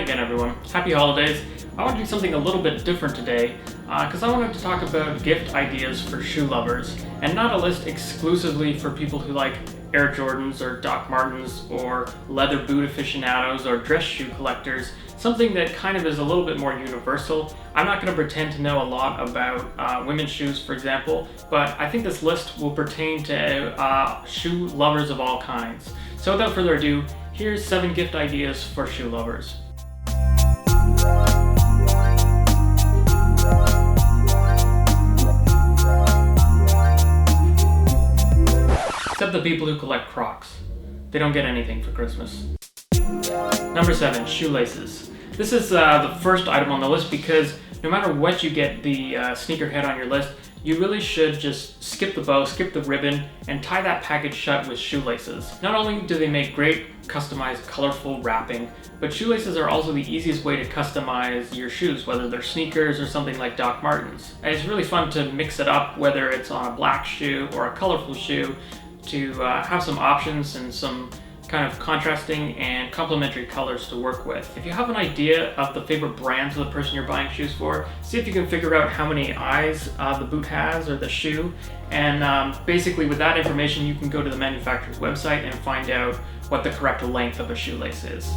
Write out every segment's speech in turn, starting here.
again, everyone. Happy holidays. I want to do something a little bit different today because I wanted to talk about gift ideas for shoe lovers, and not a list exclusively for people who like Air Jordans or Doc Martens or leather boot aficionados or dress shoe collectors, something that kind of is a little bit more universal. I'm not going to pretend to know a lot about women's shoes, for example, but I think this list will pertain to shoe lovers of all kinds. So without further ado, here's 7 gift ideas for shoe lovers. Except the people who collect Crocs. They don't get anything for Christmas. Number 7, shoelaces. This is the first item on the list because no matter what you get the sneakerhead on your list, you really should just skip the bow, skip the ribbon, and tie that package shut with shoelaces. Not only do they make great customized colorful wrapping, but shoelaces are also the easiest way to customize your shoes, whether they're sneakers or something like Doc Martens. And it's really fun to mix it up, whether it's on a black shoe or a colorful shoe, to have some options and some kind of contrasting and complementary colors to work with. If you have an idea of the favorite brands of the person you're buying shoes for, see if you can figure out how many eyes the boot has or the shoe, and basically with that information you can go to the manufacturer's website and find out what the correct length of a shoelace is.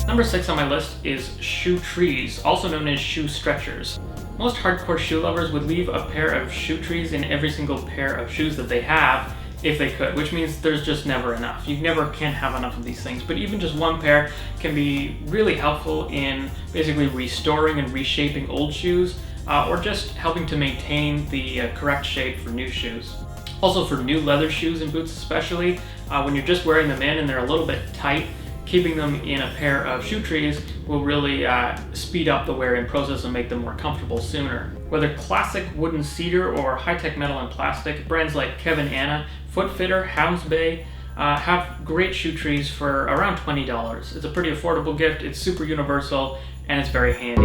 Number 6 on my list is shoe trees, also known as shoe stretchers. Most hardcore shoe lovers would leave a pair of shoe trees in every single pair of shoes that they have if they could, which means there's just never enough. You never can have enough of these things, but even just one pair can be really helpful in basically restoring and reshaping old shoes, or just helping to maintain the correct shape for new shoes. Also for new leather shoes and boots especially, when you're just wearing them in and they're a little bit tight, keeping them in a pair of shoe trees will really speed up the wear-in process and make them more comfortable sooner. Whether classic wooden cedar or high-tech metal and plastic, brands like Kevin Anna, Footfitter, Hounds Bay have great shoe trees for around $20. It's a pretty affordable gift, it's super universal, and it's very handy.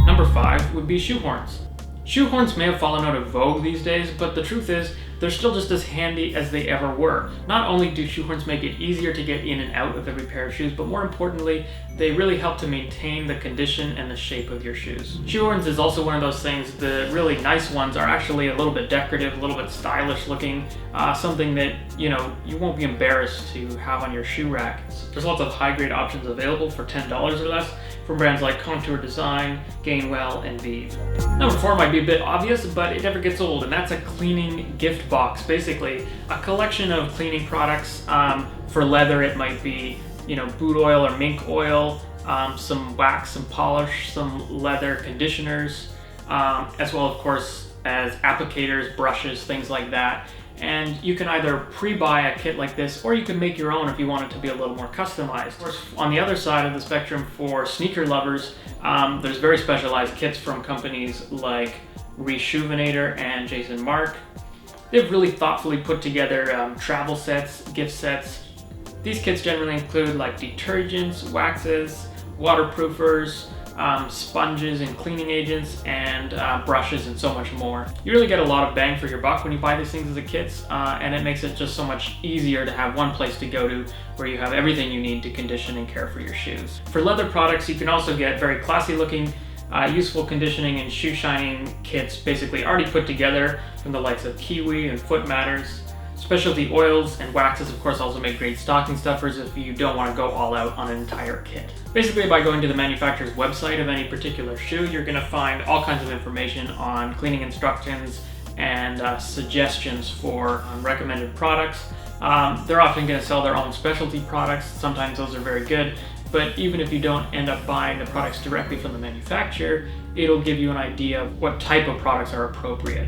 Number 5 would be shoehorns. Shoehorns may have fallen out of vogue these days, but the truth is, they're still just as handy as they ever were. Not only do shoehorns make it easier to get in and out of every pair of shoes, but more importantly, they really help to maintain the condition and the shape of your shoes. Shoehorns is also one of those things, the really nice ones are actually a little bit decorative, a little bit stylish looking, something that you won't be embarrassed to have on your shoe rack. There's lots of high-grade options available for $10 or less from brands like Contour Design, Gainwell, and Vive. Number 4 might be a bit obvious, but it never gets old, and that's a cleaning gift box. Basically, a collection of cleaning products. For leather, it might be boot oil or mink oil, some wax, some polish, some leather conditioners, as well, of course, as applicators, brushes, things like that. And you can either pre-buy a kit like this, or you can make your own if you want it to be a little more customized. Of course, on the other side of the spectrum, for sneaker lovers, there's very specialized kits from companies like Reshoevn8r and Jason Mark. They've really thoughtfully put together travel sets, gift sets. These kits generally include like detergents, waxes, waterproofers, sponges and cleaning agents, and brushes, and so much more. You really get a lot of bang for your buck when you buy these things as a kit, and it makes it just so much easier to have one place to go to where you have everything you need to condition and care for your shoes. For leather products, you can also get very classy looking, useful conditioning and shoe shining kits basically already put together from the likes of Kiwi and Foot Matters. Specialty oils and waxes, of course, also make great stocking stuffers if you don't want to go all out on an entire kit. Basically, by going to the manufacturer's website of any particular shoe, you're going to find all kinds of information on cleaning instructions and suggestions for recommended products. They're often going to sell their own specialty products. Sometimes those are very good, but even if you don't end up buying the products directly from the manufacturer, it'll give you an idea of what type of products are appropriate.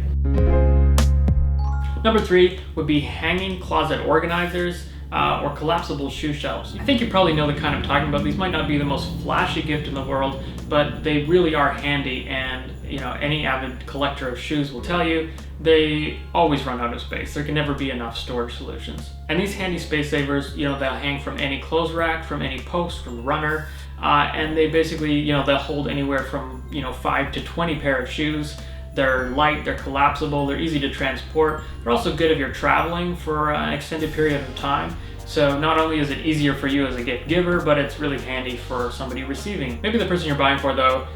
Number 3 would be hanging closet organizers or collapsible shoe shelves. I think you probably know the kind I'm talking about. These might not be the most flashy gift in the world, but they really are handy, and any avid collector of shoes will tell you they always run out of space. There can never be enough storage solutions. And these handy space savers, they'll hang from any clothes rack, from any post, from runner, and they basically, they'll hold anywhere from 5 to 20 pair of shoes. They're light, they're collapsible, they're easy to transport. They're also good if you're traveling for an extended period of time. So not only is it easier for you as a gift giver, but it's really handy for somebody receiving. Maybe the person you're buying for, though,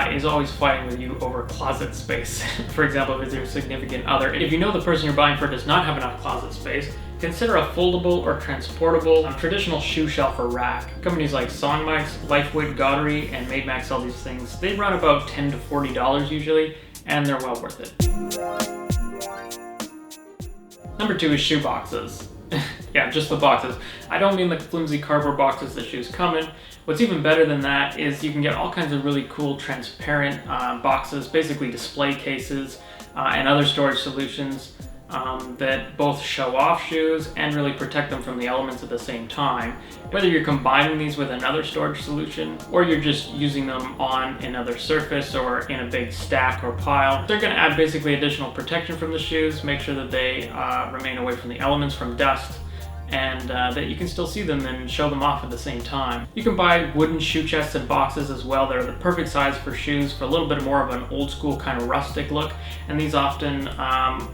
is always fighting with you over closet space. For example, if it's your significant other. If you know the person you're buying for does not have enough closet space, consider a foldable or transportable traditional shoe shelf or rack. Companies like Songmix, Lifeway, Goddery, and Maidmax sell these things. They run about $10 to $40 usually, and they're well worth it. Number 2 is shoe boxes. Yeah, just the boxes. I don't mean the flimsy cardboard boxes the shoes come in. What's even better than that is you can get all kinds of really cool transparent boxes, basically display cases and other storage solutions that both show off shoes and really protect them from the elements at the same time. Whether you're combining these with another storage solution or you're just using them on another surface or in a big stack or pile, they're going to add basically additional protection from the shoes, make sure that they remain away from the elements, from dust, and that you can still see them and show them off at the same time. You can buy wooden shoe chests and boxes as well. They're the perfect size for shoes for a little bit more of an old school kind of rustic look, and these often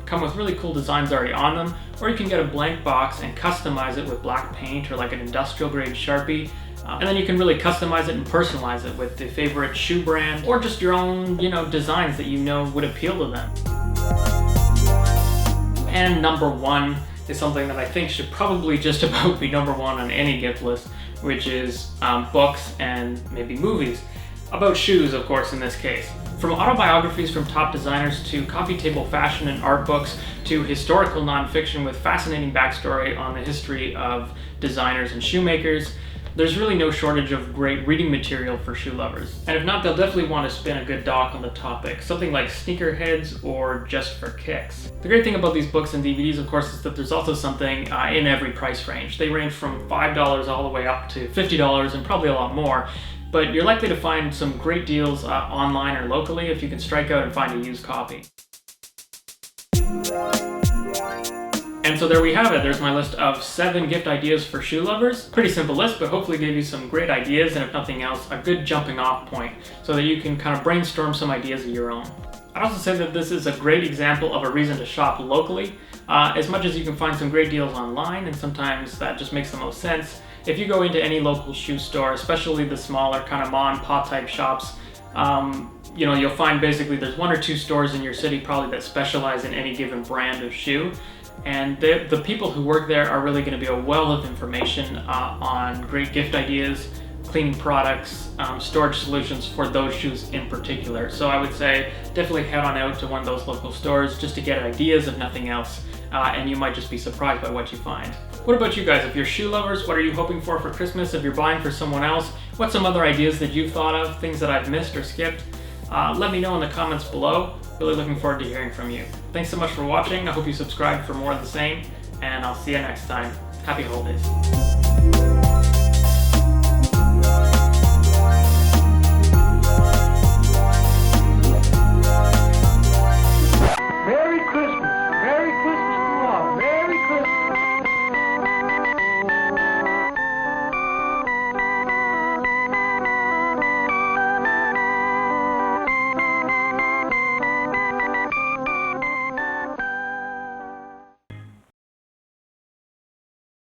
come with really cool designs already on them, or you can get a blank box and customize it with black paint or like an industrial grade Sharpie. And then you can really customize it and personalize it with the favorite shoe brand or just your own, designs that would appeal to them. And number 1 is something that I think should probably just about be number 1 on any gift list, which is books and maybe movies. About shoes, of course, in this case. From autobiographies from top designers to coffee table fashion and art books to historical nonfiction with fascinating backstory on the history of designers and shoemakers, there's really no shortage of great reading material for shoe lovers. And if not, they'll definitely want to spin a good doc on the topic, something like Sneakerheads or Just for Kicks. The great thing about these books and DVDs, of course, is that there's also something in every price range. They range from $5 all the way up to $50 and probably a lot more. But you're likely to find some great deals online or locally if you can strike out and find a used copy. And so there we have it. There's my list of 7 gift ideas for shoe lovers. Pretty simple list, but hopefully gave you some great ideas, and if nothing else, a good jumping off point so that you can kind of brainstorm some ideas of your own. I'd also say that this is a great example of a reason to shop locally. As much as you can find some great deals online, and sometimes that just makes the most sense, if you go into any local shoe store, especially the smaller kind of ma and pa type shops, you'll find basically there's 1 or 2 stores in your city probably that specialize in any given brand of shoe. And the people who work there are really going to be a well of information on great gift ideas, cleaning products, storage solutions for those shoes in particular. So I would say definitely head on out to one of those local stores just to get ideas if nothing else, and you might just be surprised by what you find. What about you guys? If you're shoe lovers, what are you hoping for Christmas? If you're buying for someone else, what's some other ideas that you've thought of, things that I've missed or skipped? Let me know in the comments below. Really looking forward to hearing from you. Thanks so much for watching. I hope you subscribe for more of the same, and I'll see you next time. Happy holidays.